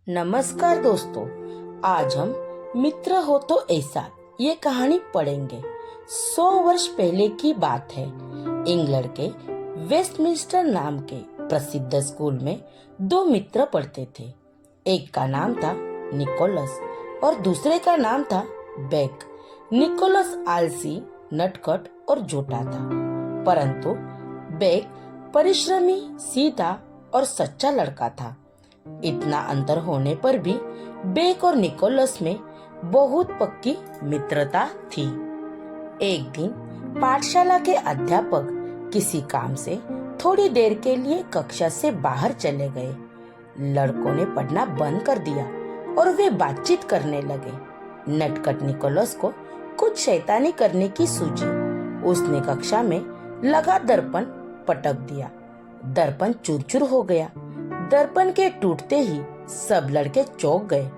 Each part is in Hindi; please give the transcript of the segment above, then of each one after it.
नमस्कार दोस्तों, आज हम मित्र हो तो ऐसा ये कहानी पढ़ेंगे। 100 वर्ष पहले की बात है। इंग्लैंड के वेस्टमिंस्टर नाम के प्रसिद्ध स्कूल में दो मित्र पढ़ते थे। एक का नाम था निकोलस और दूसरे का नाम था बेक। निकोलस आलसी, नटखट और झूठा था, परंतु बेक परिश्रमी, सीधा और सच्चा लड़का था। इतना अंतर होने पर भी बेक और निकोलस में बहुत पक्की मित्रता थी। एक दिन पाठशाला के अध्यापक किसी काम से थोड़ी देर के लिए कक्षा से बाहर चले गए। लड़कों ने पढ़ना बंद कर दिया और वे बातचीत करने लगे। नटखट निकोलस को कुछ शैतानी करने की सूझी। उसने कक्षा में लगा दर्पण पटक दिया। दर्पण चूर-चूर हो गया। दर्पण के टूटते ही सब लड़के चौंक गए।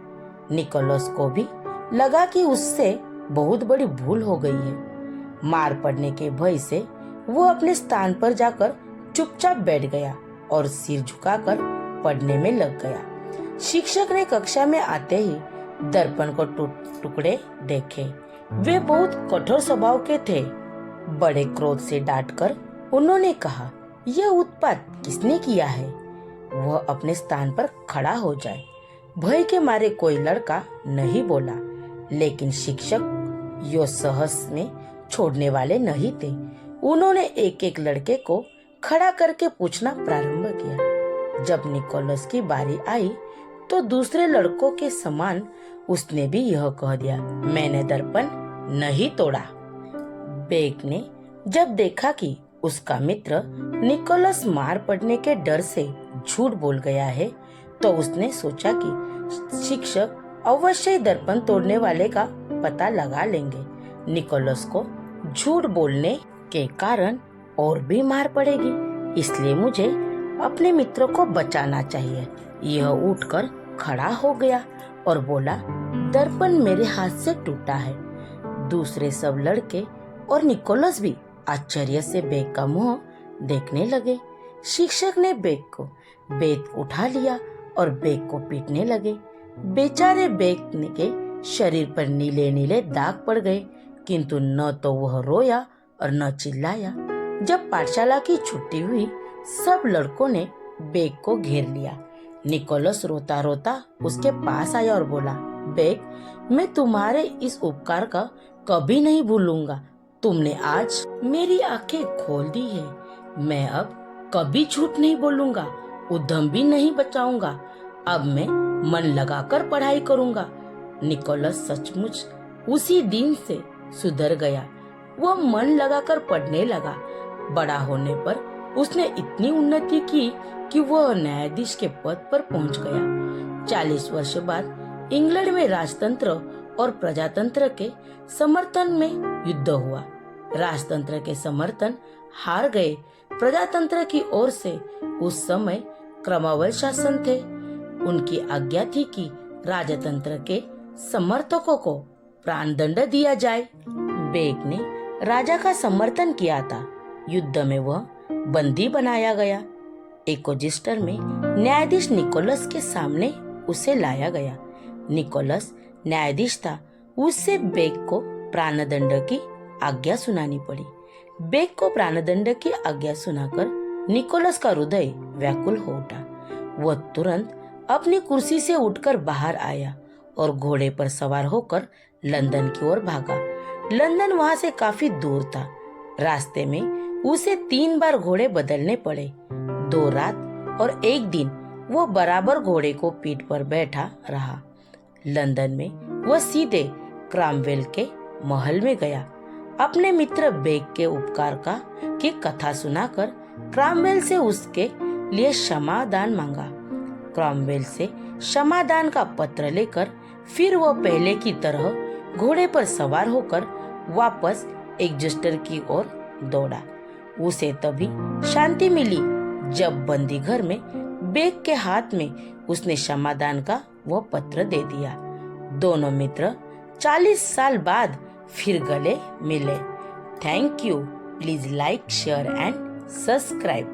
निकोलस को भी लगा कि उससे बहुत बड़ी भूल हो गई है। मार पड़ने के भय से वो अपने स्थान पर जाकर चुपचाप बैठ गया और सिर झुकाकर पढ़ने में लग गया। शिक्षक ने कक्षा में आते ही दर्पण को टुकड़े देखे। वे बहुत कठोर स्वभाव के थे। बड़े क्रोध से डांटकर उन्होंने कहा, यह उत्पात किसने किया है? वह अपने स्थान पर खड़ा हो जाए। भय के मारे कोई लड़का नहीं बोला, लेकिन शिक्षक यो सहस में छोड़ने वाले नहीं थे। उन्होंने एक एक लड़के को खड़ा करके पूछना प्रारंभ किया। जब निकोलस की बारी आई तो दूसरे लड़कों के समान उसने भी यह कह दिया, मैंने दर्पण नहीं तोड़ा। बेक ने जब देखा कि उसका मित्र निकोलस मार पड़ने के डर से झूठ बोल गया है, तो उसने सोचा कि शिक्षक अवश्य ही दर्पण तोड़ने वाले का पता लगा लेंगे। निकोलस को झूठ बोलने के कारण और भी मार पड़ेगी, इसलिए मुझे अपने मित्र को बचाना चाहिए। यह उठकर खड़ा हो गया और बोला, दर्पण मेरे हाथ से टूटा है। दूसरे सब लड़के और निकोलस भी आश्चर्य से बेक का मुंह देखने लगे। शिक्षक ने बेक उठा लिया और बेक को पीटने लगे। बेचारे बेक के शरीर पर नीले नीले दाग पड़ गए, किंतु न तो वह रोया और न चिल्लाया। जब पाठशाला की छुट्टी हुई, सब लड़कों ने बेक को घेर लिया। निकोलस रोता रोता उसके पास आया और बोला, बेक, मैं तुम्हारे इस उपकार का कभी नहीं भूलूंगा। तुमने आज मेरी आंखें खोल दी है। मैं अब कभी झूठ नहीं बोलूंगा, उद्यम भी नहीं बचाऊंगा। अब मैं मन लगाकर पढ़ाई करूंगा। निकोलस सचमुच उसी दिन से सुधर गया। वह मन लगाकर पढ़ने लगा। बड़ा होने पर उसने इतनी उन्नति की कि वह न्यायाधीश के पद पर पहुंच गया। 40 वर्ष बाद इंग्लैंड में राजतंत्र और प्रजातंत्र के समर्थन में युद्ध हुआ। राजतंत्र के समर्थन हार गए। प्रजातंत्र की ओर से उस समय क्रमबद्ध शासन थे। उनकी आज्ञा थी कि राजतंत्र के समर्थकों को प्राणदंड दिया जाए। बेक ने राजा का समर्थन किया था। युद्ध में वह बंदी बनाया गया। एक रजिस्टर में न्यायाधीश निकोलस के सामने उसे लाया गया। निकोलस न्यायाधीश था। उससे बेक को प्राणदंड की आज्ञा सुनानी पड़ी। बेक को प्राणदंड की आज्ञा सुनाकर निकोलस का हृदय व्याकुल हो उठा। वह तुरंत अपनी कुर्सी से उठकर बाहर आया और घोड़े पर सवार होकर लंदन की ओर भागा। लंदन वहां से काफी दूर था। रास्ते में उसे 3 बार घोड़े बदलने पड़े। 2 रात और 1 दिन वो बराबर घोड़े को पीठ पर बैठा रहा। लंदन में वह सीधे क्रॉमवेल के महल में गया। अपने मित्र बेक के उपकार की कथा सुनाकर क्रॉमवेल से उसके लिए क्षमादान मांगा। क्रॉमवेल से क्षमादान का पत्र लेकर फिर वह पहले की तरह घोड़े पर सवार होकर वापस एग्जेस्टर की ओर दौड़ा। उसे तभी शांति मिली जब बंदी घर में बेक के हाथ में उसने क्षमादान का वह पत्र दे दिया। दोनों मित्र 40 साल बाद फिर गले मिले। Thank you. Please like, share and subscribe.